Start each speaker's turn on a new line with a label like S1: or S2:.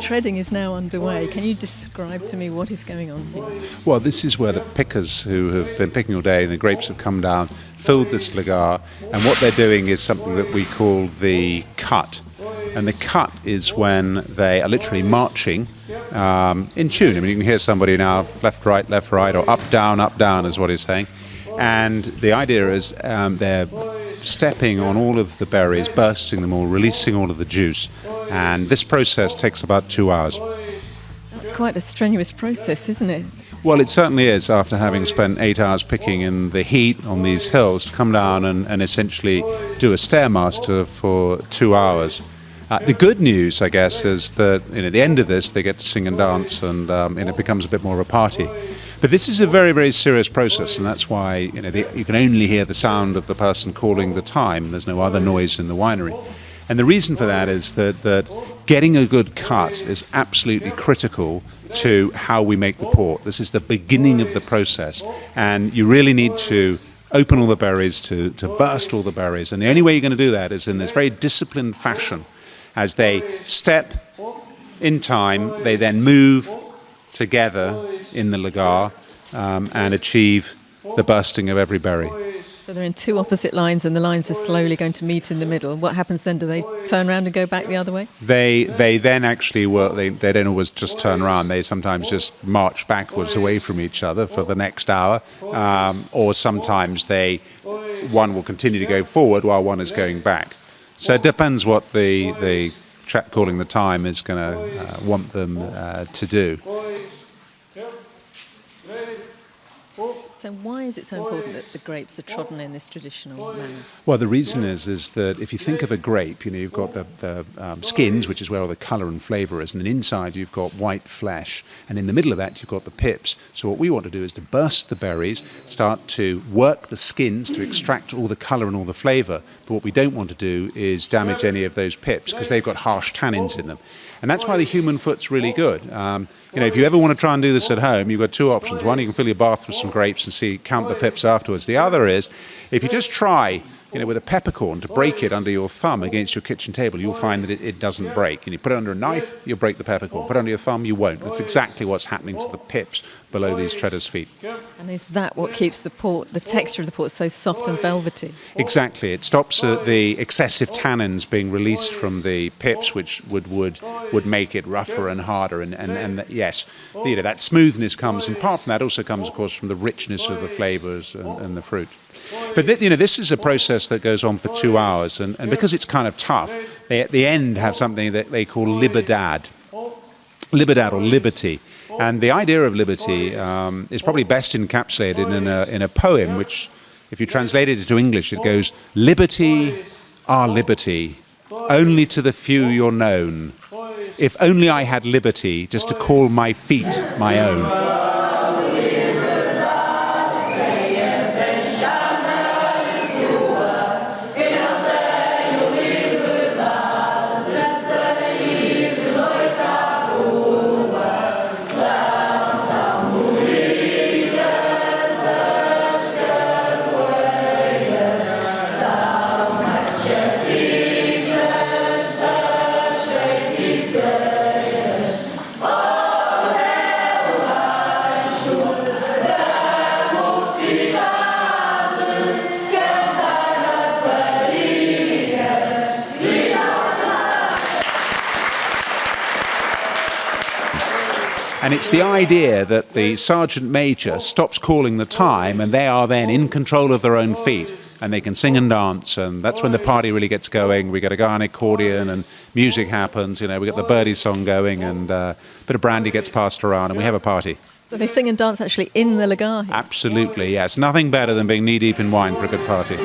S1: treading is now underway. Can you describe to me what is going on here?
S2: Well, this is where the pickers who have been picking all day and the grapes have come down, filled this lagar, and what they're doing is something that we call the cut. And the cut is when they are literally marching in tune. I mean, you can hear somebody now, left, right, or up, down is what he's saying. And the idea is they're stepping on all of the berries, bursting them all, releasing all of the juice. And this process takes about 2 hours.
S1: That's quite a strenuous process, isn't it?
S2: Well, it certainly is, after having spent 8 hours picking in the heat on these hills, to come down and essentially do a stairmaster for 2 hours. The good news, I guess, is that at the end of this, they get to sing and dance, and it becomes a bit more of a party. But this is a very, very serious process, and that's why you can only hear the sound of the person calling the time. There's no other noise in the winery. And the reason for that is that getting a good cut is absolutely critical to how we make the port. This is the beginning of the process, and you really need to open all the berries, to burst all the berries. And the only way you're going to do that is in this very disciplined fashion. As they step in time, they then move together in the lagar and achieve the bursting of every berry.
S1: So they're in two opposite lines and the lines are slowly going to meet in the middle. What happens then? Do they turn around and go back the other way?
S2: They then actually work, they don't always just turn around, they sometimes just march backwards away from each other for the next hour, or sometimes one will continue to go forward while one is going back. So it depends what the chap calling the time is going to want them to do.
S1: So why is it so important that the grapes are trodden in this traditional manner?
S2: Well, the reason is that if you think of a grape, you've got the skins, which is where all the colour and flavour is, and then inside you've got white flesh, and in the middle of that you've got the pips. So what we want to do is to burst the berries, start to work the skins to extract all the colour and all the flavour. But what we don't want to do is damage any of those pips, because they've got harsh tannins in them. And that's why the human foot's really good. If you ever want to try and do this at home, you've got two options. One, you can fill your bath with some grapes and count the pips afterwards. The other is, if you just try with a peppercorn to break it under your thumb against your kitchen table, you'll find that it doesn't break. And you put it under a knife, you'll break the peppercorn. Put it under your thumb, you won't. That's exactly what's happening to the pips below these treaders' feet.
S1: And is that what keeps the texture of the port so soft and velvety?
S2: Exactly. It stops the excessive tannins being released from the pips, which would make it rougher and harder. And yes, that smoothness comes, and apart from that also comes, of course, from the richness of the flavours and the fruit. But this is a process that goes on for 2 hours, and because it's kind of tough, they at the end have something that they call liberdad or liberty. And the idea of liberty is probably best encapsulated in a poem, which, if you translate it into English, it goes, "Liberty, our liberty, only to the few you're known. If only I had liberty just to call my feet my own." And it's the idea that the Sergeant Major stops calling the time, and they are then in control of their own feet, and they can sing and dance, and that's when the party really gets going. We get a guy on accordion, and music happens. We get the birdie song going, and a bit of brandy gets passed around, and we have a party.
S1: So they sing and dance actually in the lagar here?
S2: Absolutely, yes. Nothing better than being knee-deep in wine for a good party.